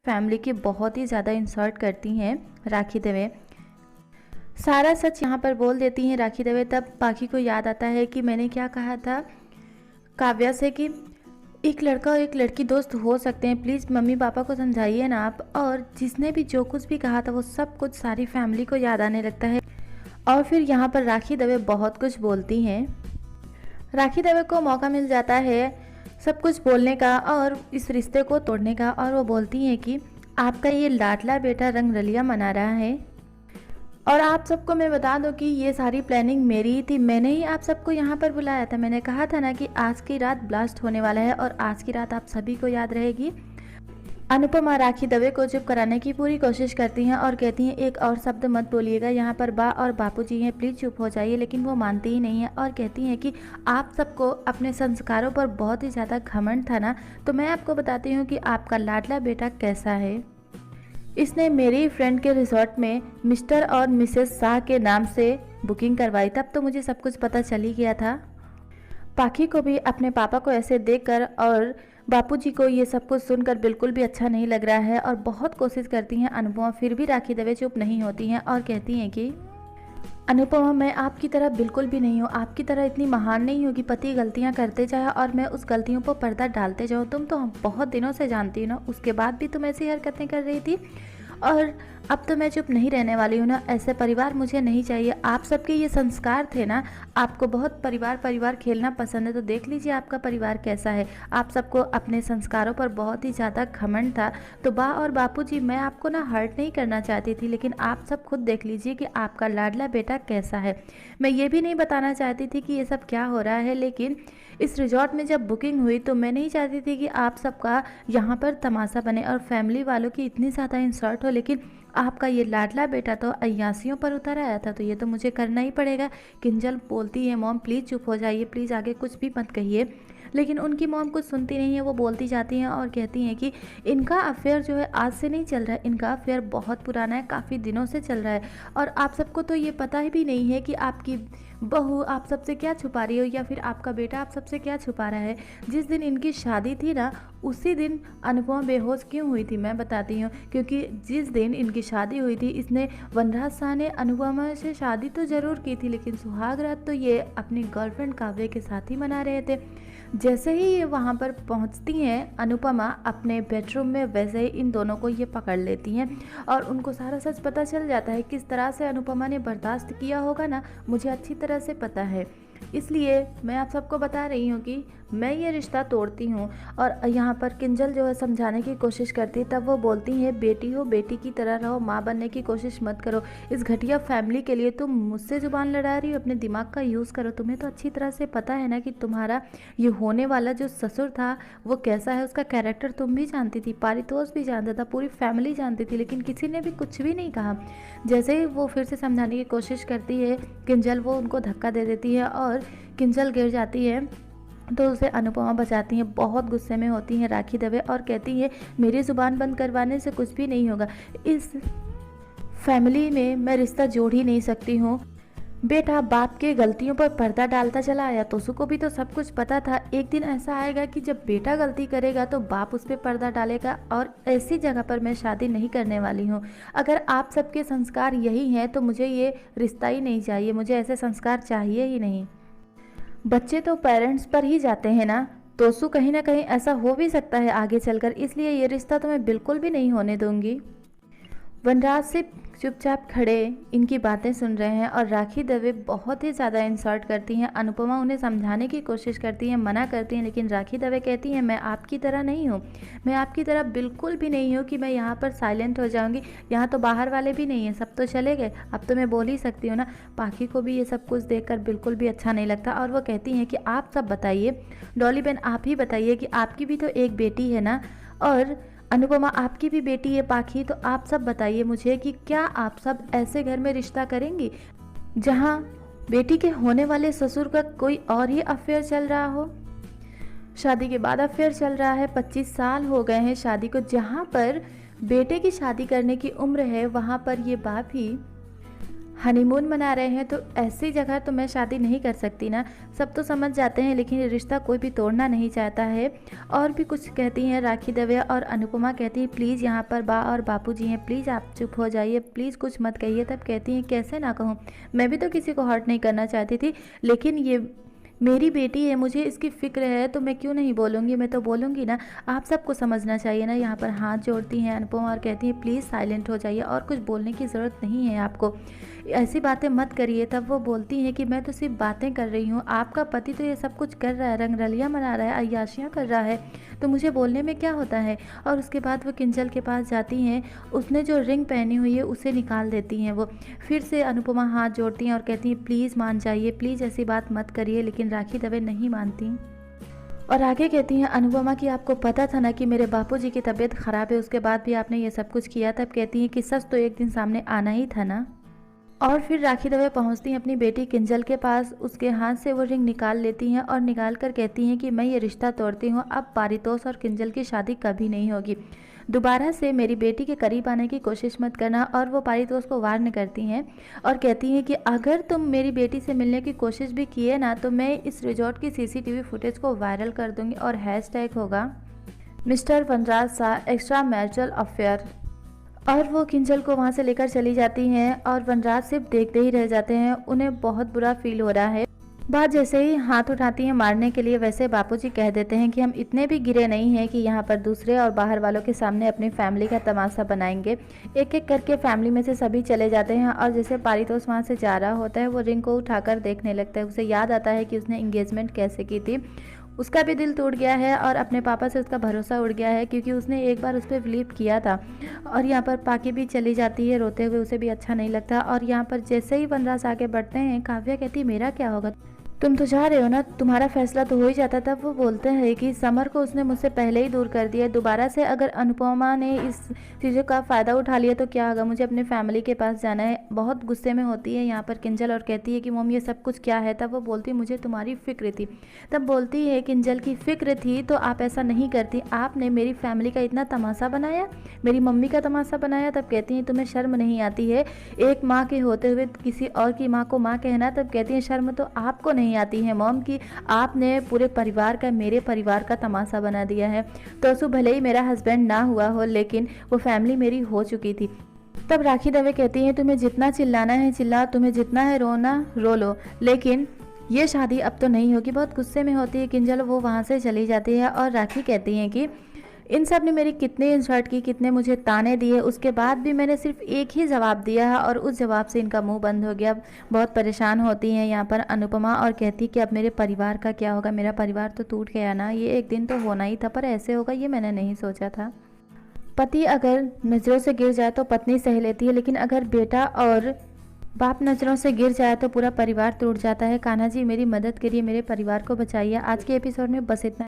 Family की बहुत ही ज़्यादा इंसल्ट करती हैं राखी दवे। सारा सच यहाँ पर बोल देती हैं राखी दवे। तब पाखी को याद आता है कि मैंने क्या कहा था काव्या से कि एक लड़का और एक लड़की दोस्त हो सकते हैं, प्लीज़ मम्मी पापा को समझाइए ना आप। और जिसने भी जो कुछ भी कहा था वो सब कुछ सारी फैमिली को याद आने लगता है। और फिर यहाँ पर राखी दवे बहुत कुछ बोलती हैं। राखी दवे को मौका मिल जाता है सब कुछ बोलने का और इस रिश्ते को तोड़ने का, और वो बोलती हैं कि आपका ये लाडला बेटा रंगरलिया मना रहा है। और आप सबको मैं बता दूं कि ये सारी प्लानिंग मेरी ही थी, मैंने ही आप सबको यहाँ पर बुलाया था। मैंने कहा था ना कि आज की रात ब्लास्ट होने वाला है और आज की रात आप सभी को याद रहेगी। अनुपमा राखी दवे को चुप कराने की पूरी कोशिश करती हैं और कहती हैं एक और शब्द मत बोलिएगा, यहाँ पर बा और बापूजी हैं, प्लीज़ चुप हो जाइए। लेकिन वो मानती ही नहीं है और कहती हैं कि आप सबको अपने संस्कारों पर बहुत ही ज़्यादा घमंड था ना, तो मैं आपको बताती हूँ कि आपका लाडला बेटा कैसा है। इसने मेरी फ्रेंड के रिजॉर्ट में मिस्टर और मिसेस शाह के नाम से बुकिंग करवाई, तब तो मुझे सब कुछ पता चल ही गया था। पाखी को भी अपने पापा को ऐसे देखकर और बापूजी को ये सब कुछ सुनकर बिल्कुल भी अच्छा नहीं लग रहा है और बहुत कोशिश करती हैं अनुपमा, फिर भी राखी दवे चुप नहीं होती हैं और कहती हैं कि अनुपमा मैं आपकी तरह बिल्कुल भी नहीं हूँ, आपकी तरह इतनी महान नहीं हूँ कि पति गलतियाँ करते जाए और मैं उस गलतियों पर पर्दा डालते जाऊँ। तुम तो हम बहुत दिनों से जानती हो ना, उसके बाद भी तुम ऐसी हरकतें कर रही थी और अब तो मैं चुप नहीं रहने वाली हूँ ना। ऐसे परिवार मुझे नहीं चाहिए। आप सबके ये संस्कार थे ना, आपको बहुत परिवार परिवार खेलना पसंद है, तो देख लीजिए आपका परिवार कैसा है। आप सबको अपने संस्कारों पर बहुत ही ज़्यादा घमंड था। तो बा और बापूजी मैं आपको ना हर्ट नहीं करना चाहती थी, लेकिन आप सब खुद देख लीजिए कि आपका लाडला बेटा कैसा है। मैं ये भी नहीं बताना चाहती थी कि ये सब क्या हो रहा है, लेकिन इस रिजॉर्ट में जब बुकिंग हुई तो मैं नहीं चाहती थी कि आप सबका यहाँ पर तमाशा बने और फैमिली वालों की इतनी ज़्यादा इंसल्ट हो, लेकिन आपका ये लाडला बेटा तो अय्यासियों पर उतर आया था, तो ये तो मुझे करना ही पड़ेगा। किंजल बोलती है मॉम प्लीज़ चुप हो जाइए, प्लीज़ आगे कुछ भी मत कहिए। लेकिन उनकी मॉम कुछ सुनती नहीं है, वो बोलती जाती हैं और कहती हैं कि इनका अफेयर जो है आज से नहीं चल रहा है, इनका अफेयर बहुत पुराना है, काफ़ी दिनों से चल रहा है। और आप सबको तो ये पता ही भी नहीं है कि आपकी बहू आप सबसे क्या छुपा रही हो या फिर आपका बेटा आप सबसे क्या छुपा रहा है। जिस दिन इनकी शादी थी ना, उसी दिन अनुपमा बेहोश क्यों हुई थी मैं बताती हूँ। क्योंकि जिस दिन इनकी शादी हुई थी, इसने वनराज शाह ने अनुपमा से शादी तो ज़रूर की थी, लेकिन सुहाग रात तो ये अपनी गर्लफ्रेंड काव्य के साथ ही मना रहे थे। जैसे ही ये वहाँ पर पहुँचती हैं अनुपमा अपने बेडरूम में, वैसे ही इन दोनों को ये पकड़ लेती हैं और उनको सारा सच पता चल जाता है। किस तरह से अनुपमा ने बर्दाश्त किया होगा ना, मुझे अच्छी तरह से पता है। इसलिए मैं आप सबको बता रही हूँ कि मैं ये रिश्ता तोड़ती हूँ। और यहाँ पर किंजल जो है समझाने की कोशिश करती है, तब वो बोलती है बेटी हो, बेटी की तरह रहो, माँ बनने की कोशिश मत करो। इस घटिया फैमिली के लिए तुम मुझसे जुबान लड़ा रही हो, अपने दिमाग का यूज़ करो। तुम्हें तो अच्छी तरह से पता है ना कि तुम्हारा ये होने वाला जो ससुर था वो कैसा है, उसका कैरेक्टर तुम भी जानती थी, पारितोष भी जानता था, पूरी फैमिली जानती थी, लेकिन किसी ने भी कुछ भी नहीं कहा। जैसे ही वो फिर से समझाने की कोशिश करती है किंजल, वो उनको धक्का दे देती है और किंजल गिर जाती है, तो उसे अनुपमा बचाती हैं। बहुत गुस्से में होती हैं राखी दवे और कहती हैं मेरी ज़ुबान बंद करवाने से कुछ भी नहीं होगा। इस फैमिली में मैं रिश्ता जोड़ ही नहीं सकती हूँ। बेटा बाप के गलतियों पर पर्दा डालता चला आया, तोसू को भी तो सब कुछ पता था। एक दिन ऐसा आएगा कि जब बेटा गलती करेगा तो बाप उस पर पर्दा डालेगा, और ऐसी जगह पर मैं शादी नहीं करने वाली हूँ। अगर आप सबके संस्कार यही हैं तो मुझे ये रिश्ता ही नहीं चाहिए, मुझे ऐसे संस्कार चाहिए ही नहीं। बच्चे तो पेरेंट्स पर ही जाते हैं ना, तोसू कहीं ना कहीं ऐसा हो भी सकता है आगे चलकर, इसलिए ये रिश्ता तो मैं बिल्कुल भी नहीं होने दूंगी। वनराज सिर्फ चुपचाप खड़े इनकी बातें सुन रहे हैं और राखी दवे बहुत ही ज़्यादा इंसल्ट करती हैं। अनुपमा उन्हें समझाने की कोशिश करती हैं, मना करती हैं, लेकिन राखी दवे कहती हैं मैं आपकी तरह नहीं हूँ, मैं आपकी तरह बिल्कुल भी नहीं हूँ कि मैं यहाँ पर साइलेंट हो जाऊँगी। यहाँ तो बाहर वाले भी नहीं हैं, सब तो चले गए, अब तो मैं बोल ही सकती हूँ ना। पाखी को भी ये सब कुछ देखकर बिल्कुल भी अच्छा नहीं लगता और वो कहती हैं कि आप सब बताइए, डॉली बहन आप ही बताइए कि आपकी भी तो एक बेटी है ना, और अनुपमा आपकी भी बेटी है पाखी, तो आप सब बताइए मुझे कि क्या आप सब ऐसे घर में रिश्ता करेंगी जहां बेटी के होने वाले ससुर का कोई और ही अफेयर चल रहा हो। शादी के बाद अफेयर चल रहा है, 25 साल हो गए हैं शादी को, जहां पर बेटे की शादी करने की उम्र है वहां पर ये बाप ही हनीमून मना रहे हैं तो ऐसी जगह तो मैं शादी नहीं कर सकती ना। सब तो समझ जाते हैं लेकिन ये रिश्ता कोई भी तोड़ना नहीं चाहता है। और भी कुछ कहती हैं राखी दवे, और अनुपमा कहती है प्लीज़ यहाँ पर बा और बापूजी हैं, प्लीज़ आप चुप हो जाइए, प्लीज़ कुछ मत कहिए। तब कहती हैं कैसे ना कहूँ, मैं भी तो किसी को हर्ट नहीं करना चाहती थी, लेकिन ये मेरी बेटी है, मुझे इसकी फ़िक्र है तो मैं क्यों नहीं बोलूँगी, मैं तो बोलूँगी ना। आप सबको समझना चाहिए ना। यहाँ पर हाथ जोड़ती हैं अनुपमा और कहती हैं प्लीज़ साइलेंट हो जाइए और कुछ बोलने की ज़रूरत नहीं है आपको, ऐसी बातें मत करिए। तब वो बोलती हैं कि मैं तो सिर्फ बातें कर रही हूँ, आपका पति तो ये सब कुछ कर रहा है, रंगरलियाँ मना रहा है, अय्याशियाँ कर रहा है, तो मुझे बोलने में क्या होता है। और उसके बाद वो किंजल के पास जाती हैं, उसने जो रिंग पहनी हुई है उसे निकाल देती हैं। वो फिर से अनुपमा हाथ जोड़ती हैं और कहती हैं प्लीज़ मान जाइए, प्लीज़ ऐसी बात मत करिए, लेकिन राखी दवे नहीं मानती। और आगे कहती हैं अनुपमा कि आपको पता था ना कि मेरे बापूजी की तबीयत ख़राब है, उसके बाद भी आपने ये सब कुछ किया। तब कहती हैं कि सच तो एक दिन सामने आना ही था ना। और फिर राखी दवे पहुंचती हैं अपनी बेटी किंजल के पास, उसके हाथ से वो रिंग निकाल लेती हैं और निकाल कर कहती हैं कि मैं ये रिश्ता तोड़ती हूँ, अब पारितोष और किंजल की शादी कभी नहीं होगी, दोबारा से मेरी बेटी के करीब आने की कोशिश मत करना। और वो पारितोष को वार्न करती हैं और कहती हैं कि अगर तुम मेरी बेटी से मिलने की कोशिश भी किए ना तो मैं इस रिजॉर्ट की CCTV फुटेज को वायरल कर दूंगी और हैशटैग होगा मिस्टर वनराज शाह एक्स्ट्रा मैरिटल अफेयर। और वो किंजल को वहाँ से लेकर चली जाती हैं और वनराज सिर्फ देखते ही रह जाते हैं। उन्हें बहुत बुरा फील हो रहा है। बात जैसे ही हाथ उठाती हैं मारने के लिए, वैसे बापूजी कह देते हैं कि हम इतने भी गिरे नहीं हैं कि यहाँ पर दूसरे और बाहर वालों के सामने अपनी फैमिली का तमाशा बनाएंगे। एक एक करके फैमिली में से सभी चले जाते हैं और जैसे पारितोष वहाँ से जा रहा होता है वो रिंग को उठाकर देखने लगता है। उसे याद आता है कि उसने इंगेजमेंट कैसे की थी। उसका भी दिल टूट गया है और अपने पापा से उसका भरोसा उड़ गया है, क्योंकि उसने एक बार उस पर बिलीव किया था। और यहाँ पर पाकी भी चली जाती है रोते हुए, उसे भी अच्छा नहीं लगता। और यहाँ पर जैसे ही वनराज आगे बढ़ते हैं, काव्या कहती है मेरा क्या होगा, तुम तो जा रहे हो ना, तुम्हारा फैसला तो हो ही जाता। तब वो बोलते हैं कि समर को उसने मुझसे पहले ही दूर कर दिया, दोबारा से अगर अनुपमा ने इस चीज़ों का फ़ायदा उठा लिया तो क्या होगा, मुझे अपने फैमिली के पास जाना है। बहुत गुस्से में होती है यहाँ पर किंजल और कहती है कि मम्मी ये सब कुछ क्या है। तब वो बोलती है मुझे तुम्हारी फ़िक्र थी। तब बोलती है किंजल की फ़िक्र थी तो आप ऐसा नहीं करती, आपने मेरी फैमिली का इतना तमाशा बनाया, मेरी मम्मी का तमाशा बनाया। तब कहती हैं तुम्हें शर्म नहीं आती है एक माँ के होते हुए किसी और की माँ को माँ कहना। तब कहती हैं शर्म तो आपको नहीं आती है मॉम की, आपने पूरे परिवार का, मेरे परिवार का तमाशा बना दिया है। तो असु भले ही मेरा हस्बैंड ना हुआ हो लेकिन वो फैमिली मेरी हो चुकी थी। तब राखी दवे कहती हैं तुम्हें जितना चिल्लाना है चिल्ला, तुम्हें जितना है रोना रो लो, लेकिन ये शादी अब तो नहीं होगी। बहुत गुस्से में होती है किंजल, वो वहाँ से चली जाती है। और राखी कहती हैं कि इन सब ने मेरी कितनी इंसल्ट की, कितने मुझे ताने दिए, उसके बाद भी मैंने सिर्फ एक ही जवाब दिया है और उस जवाब से इनका मुंह बंद हो गया। बहुत परेशान होती हैं यहाँ पर अनुपमा और कहती कि अब मेरे परिवार का क्या होगा, मेरा परिवार तो टूट गया ना, ये एक दिन तो होना ही था, पर ऐसे होगा ये मैंने नहीं सोचा था। पति अगर नज़रों से गिर जाए तो पत्नी सह लेती है, लेकिन अगर बेटा और बाप नज़रों से गिर जाए तो पूरा परिवार टूट जाता है। कान्हा जी मेरी मदद करिए, मेरे परिवार को बचाइए। आज के एपिसोड में बस इतना।